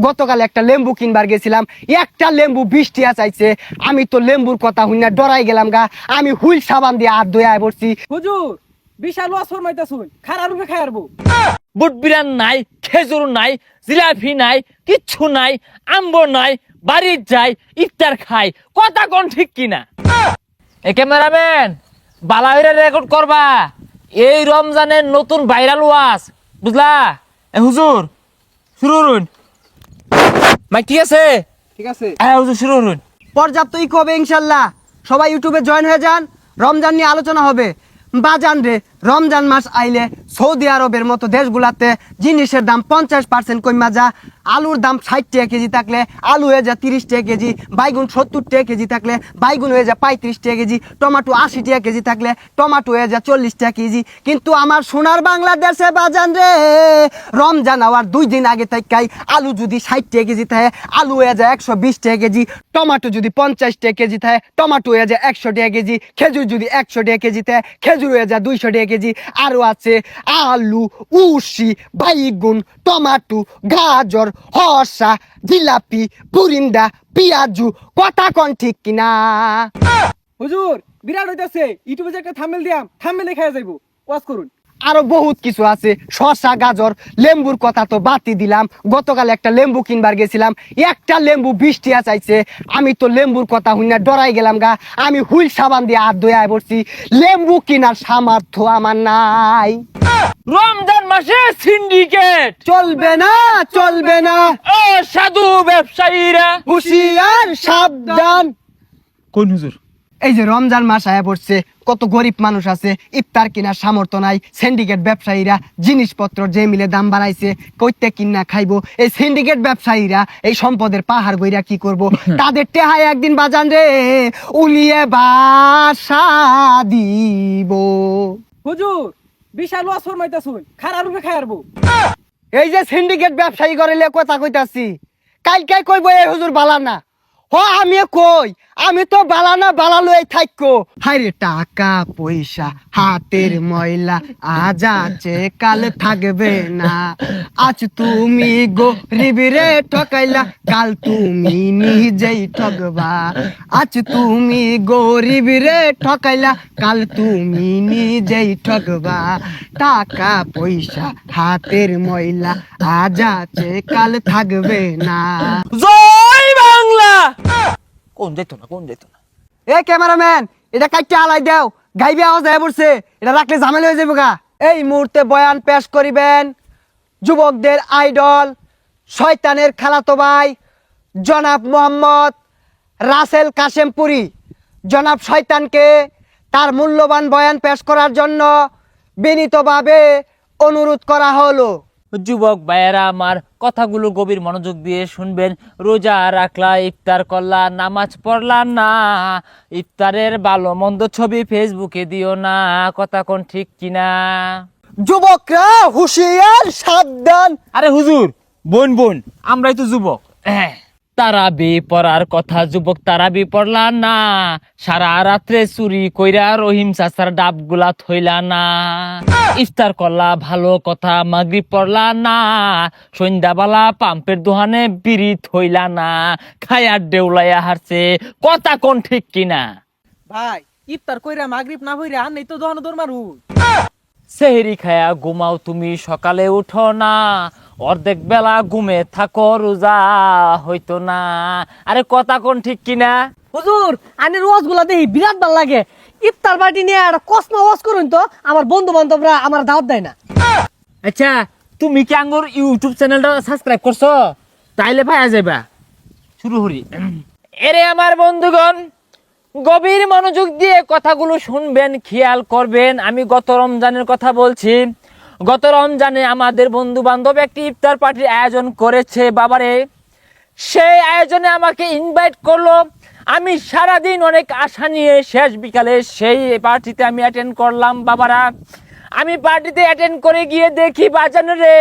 গতকাল একটা লেম্বু কিনবার গেছিলাম, একটা লেম্বু 20 টাকা চাইছে। আমি তো লেম্বুর কথা শুনে ডরাই গেলাম গা। আমি হুইল সাবান দিয়ে হাত ধুয়ে আয় পড়ছি। হুজুর বিশাল ওয়াজ ফরমাইতাছুন, খারাপ রূপে খায়ারবো। বুট বিরান নাই, খেজুর নাই, জিলাপি নাই, কিচ্ছু নাই, আম্ব নাই, বাড়ির যাই ইফতার খাই, কথা কোন ঠিক কিনা? এ ক্যামেরাম্যান, বালাইরে রেকর্ড করবা, এই রমজানের নতুন ভাইরাল ওয়াজ, বুঝলা? এ হুজুর শুরু করুন। মাইক ঠিক আছে? ঠিক আছে। হ্যাঁ হুজুর শুরু করুন। পর্যাপ্ত ইক হবে ইনশাল্লাহ। সবাই ইউটিউবে জয়েন হয়ে যান, রমজান নিয়ে আলোচনা হবে। বাজান রে, রমজান মাস আইলে সৌদি আরবের মতো দেশগুলাতে জিনিসের দাম 50% কমা যা। আলুর দাম 60 টাকা কেজি থাকলে আলু হয়ে যায় 30 টাকা কেজি, বাইগুন 70 টাকা কেজি থাকলে বাইগুন হয়ে যায় 35 টাকা কেজি, টমাটো 80 টাকা কেজি থাকলে টমাটো হয়ে যায় 40 টাকা কেজি। কিন্তু আমার সোনার বাংলাদেশে বাজান রে, রমজান হওয়ার 2 দিন আগে থাকাই আলু যদি 60 টাকা কেজি থাকে আলু হয়ে যায় 120 টাকা কেজি, টমাটো যদি 50 টাকা কেজি থাকে টমাটো হয়ে যায় 100 টাকা কেজি, খেজুর যদি 100 টাকা কেজি থাকে খেজুর হয়ে যায় 200 টাকা কেজি। আরও আছে আলু, উশি, বাইগুন, টমাটো, গাজর, হরসা, জিলাপি, পুরিন্দা, পিয়াজু। কথা কন ঠিক কিনা? হুজুর বিরাট হইতাছে, ইউটিউবে যে একটা থাম্বনেল দিয়াম, থাম্বনেলে খায়া যাইবো। ওয়াজ করুন। আরো বহুত কিছু আছে, শসা, গাজর, লেম্বুর কথা তো বাতি দিলাম। গতকাল একটা লেম্বু কিনবার গেছিলাম, একটা লেম্বু 20 টাকা চাইছে। আমি তো লেম্বুর কথা শুনে ডরাই গেলাম গা। আমি হুইল সাবান দিয়ে হাত ধুয়ে আয় পড়ছি। লেম্বু কেনার সামর্থ্য আমার নাই। রমজান মাসে সিন্ডিকেট চলবে না, চলবে না, ও সাধু ব্যবসায়ীরা হুঁশিয়ার সাবধান। কোন হুজুর? এই যে রমজান মাস আয়া পড়ছে, কত গরিব মানুষ আছে, ইফতার কেনার সামর্থ্য নাই। সিন্ডিকেট ব্যবসায়ীরা জিনিসপত্র যে মিলে দাম বাড়াইছে, কইতে কিনা খাইবো। এই সিন্ডিকেট ব্যবসায়ীরা এই সম্পদের পাহাড় বইরা কি করব? তাদের টেহায় একদিন বাজান রে উলিয়ে বাসা দিব। হুজুর বিশাল ওয়াজ ফরমাইতাছুন, খারাপ রূপে খায়ারবো। এই যে সিন্ডিকেট ব্যবসায়ী করিলে কথা কইতাছি, কালকে কইবো এই হুজুর বালা না। হ আমি কই, আমি তো বালা না, বালা লই থাকো। হাইরে টাকা পয়সা হাতের ময়লা, আজ আছে কাল থাকবে না। আজ তুমি গরিব রে ঠকাইলা, কাল তুমি নিজেই ঠকবা। আজ তুমি গরিব রে ঠকাইলা, কাল তুমি নিজেই ঠকবা। টাকা পয়সা হাতের ময়লা, আজ আছে কাল থাকবে না। জয় বাংলা। কোন যেত না, কোন যেত না? এ ক্যামেরাম্যান, এটা কাটতে আলাই দাও, গাইবে আওয়াজ হয়ে পড়ছে, এটা রাখলে ঝামেলা হয়ে যাবে গা। এই মুহূর্তে বয়ান পেশ করিবেন যুবকদের আইডল, শয়তানের খালাতো ভাই জনাব মোহাম্মদ রাসেল কাশেমপুরি। জনাব শয়তানকে তার মূল্যবান বয়ান পেশ করার জন্য বিনীতভাবে অনুরোধ করা হলো। যুবক ভাইয়েরা আমার কথাগুলো গভীর মনোযোগ দিয়ে শুনবেন। রোজা রাখলা, ইফতার করলা, নামাজ পড়লা না, ইফতারের ভালো মন্দ ছবি ফেসবুকে দিও না, কথা কোন ঠিক কিনা? যুবকরা হুঁশিয়ার সাবধান। আরে হুজুর, বোন বোন, আমরাই তো যুবক। তারাবি পড়ার কথা, যুবক তারাবি পড়লা না, সারা রাত্রে চুরি কইরা রহিম চাচার ডাবগুলা থইলা না, ইফতার করলা ভালো কথা, মাগরিব পড়লা না, সন্ধ্যাবেলা পাম্পের দোকানে বিড়ি থইলা না, খায়ার দেউলাইয়া হারছে, কথা কোন ঠিক কিনা? ভাই ইফতার কইরা মাগরিব না হইরা আর নেই তো দোহানো দৌড় মারু। সেহেরি খায়া ঘুমাও তুমি, সকালে উঠো না, অর্ধেক বেলা ঘুমে থাকো, রোজা হইতো না। আরে কথা কোন ঠিক কিনা? হুজুর আনের ওয়াজ গুলা দেখি বিরাট ভাল লাগে। ইফতার পার্টি নিয়ে একটা কসমা ওয়াজ করুন তো, আমার বন্ধু বান্ধবরা আমার দাওয়াত দেয় না। আচ্ছা, তুমি কি আঙ্গুর ইউটিউব চ্যানেলটা সাবস্ক্রাইব করছো? তাইলে পাওয়া যাবা। শুরু করি। এরে আমার বন্ধুগণ, গভীর মনোযোগ দিয়ে কথাগুলো শুনবেন, খেয়াল করবেন। আমি গত রমজানের কথা বলছি। গত রমজানে আমাদের বন্ধু বান্ধব একটি ইফতার পার্টির আয়োজন করেছে বাবারে। সেই আয়োজনে আমাকে ইনভাইট করলো। আমি সারাদিন অনেক আশা নিয়ে শেষ বিকালে সেই পার্টিতে আমি অ্যাটেন্ড করলাম বাবারা। আমি পার্টিতে অ্যাটেন্ড করে গিয়ে দেখি বাজানো রে,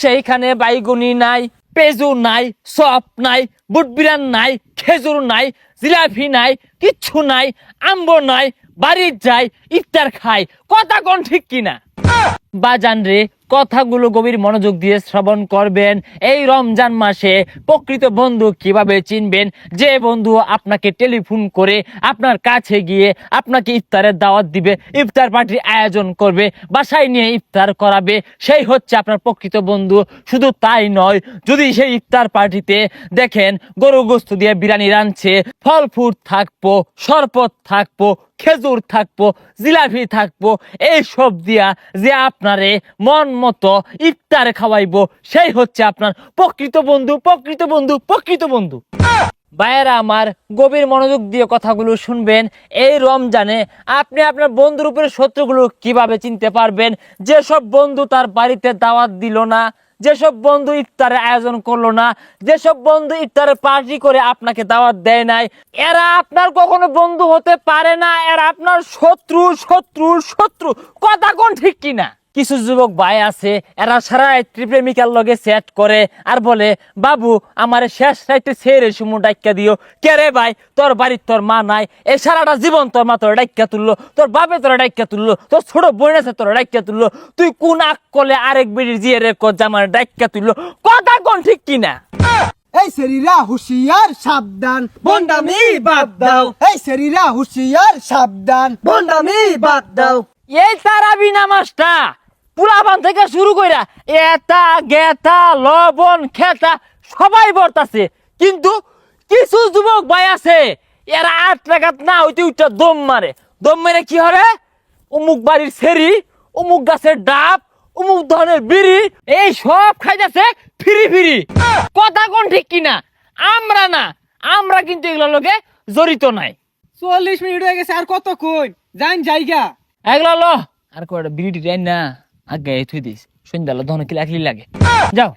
সেইখানে বাইগুনি নাই, পেজু নাই, সপ নাই, বুটবিরান নাই, খেজুর নাই, জিলাপি নাই, কিচ্ছু নাই, আম্ব নাই, বাড়ির যাই ইফতার খাই, কথা কোন ঠিক কিনা? বাজান রে, কথাগুলো গভীর মনোযোগ দিয়ে শ্রবণ করবেন। এই রমজান মাসে প্রকৃত বন্ধু কিভাবে চিনবেন? যে বন্ধু আপনাকে টেলিফোন করে আপনার কাছে গিয়ে আপনাকে ইফতারের দাওয়াত দিবে, ইফতার পার্টির আয়োজন করবে, বাসায় নিয়ে ইফতার করাবে, সেই হচ্ছে আপনার প্রকৃত বন্ধু। শুধু তাই নয়, যদি সেই ইফতার পার্টিতে দেখেন গরু গোস্ত দিয়ে বিরিয়ানি রাঁধছে, ফল ফ্রুট থাকবো, শরবত থাকবো, খেজুর থাকবো, জিলাপি থাকবো, এইসব দিয়া যে আপনারে মন মতো ইফতার খাওয়াইবো, সেই হচ্ছে আপনার প্রকৃত বন্ধু, প্রকৃত বন্ধু, প্রকৃত বন্ধু। ভাইয়েরা আমার, গভীর মনোযোগ দিয়ে কথাগুলো শুনবেন। এই রমজানে আপনি আপনার বন্ধুর উপরে শত্রুগুলো কিভাবে চিনতে পারবেন? যেসব বন্ধু তার বাড়িতে দাওয়াত দিল না, যেসব বন্ধু ইফতারের আয়োজন করলো না, যেসব বন্ধু ইফতারের পার্টি করে আপনাকে দাওয়াত দেয় নাই, এরা আপনার কখনো বন্ধু হতে পারে না। এরা আপনার শত্রু, শত্রু, শত্রু। কথা কোন ঠিক কিনা? কিছু যুবক ভাই আছে, এরা সারা রাত্রি প্রেমিকার লগে সেট করে আর বলে, বাবু আমার শেষ রাইতে ছেড়ে সুমু ডাক্কা দিও। কে রে ভাই, তোর বাড়ির তোর মা নাই, এই সারাটা জীবন তোর মা তোর ডাক্কা তুললো, তোর বাপে তোর ডাক্কা তুললো, তোর ছোট বোন আছে তোর ডাক্কা তুললো, তুই কোন আকলে আরেক বেড়ির জিয়ে রে জামার ডাক্কা তুললো? কথা কোন ঠিক কিনা? এই শরীরা হুশিয়ার সাবধান, বন্ডামি বাদ দাও, এই শরীরা হুশিয়ার সাবধান। বন্ডামি বাদ দাও। এই তারাবি নামাজটা পুরাবান থেকে শুরু কইরা এটা গেতা লবণ খেতা সবাই বর্তাছে, কিন্তু কিছু যুবক ভাই আছে, এরা 8 টাকাত না হইতে উঠটা দম মারে। দম মেরে কি হরে? অমুক বাড়ির সেরি, অমুক গাছের ডাব, অমুক ধরনের বিড়ি, এই সব খাইতেছে ফিরি ফিরি। কথা কোন ঠিক কিনা? আমরা না, আমরা কিন্তু এগুলোর লগে জড়িত নাই। 40 মিনিট হয়ে গেছে, আর কত কই যান জায়গা। এগুলো ল আর কয়টা বিড়ি টাইন না আগে থুই দিস, সন্ধ্যালো ধন কি লাগলি লাগে। যাও।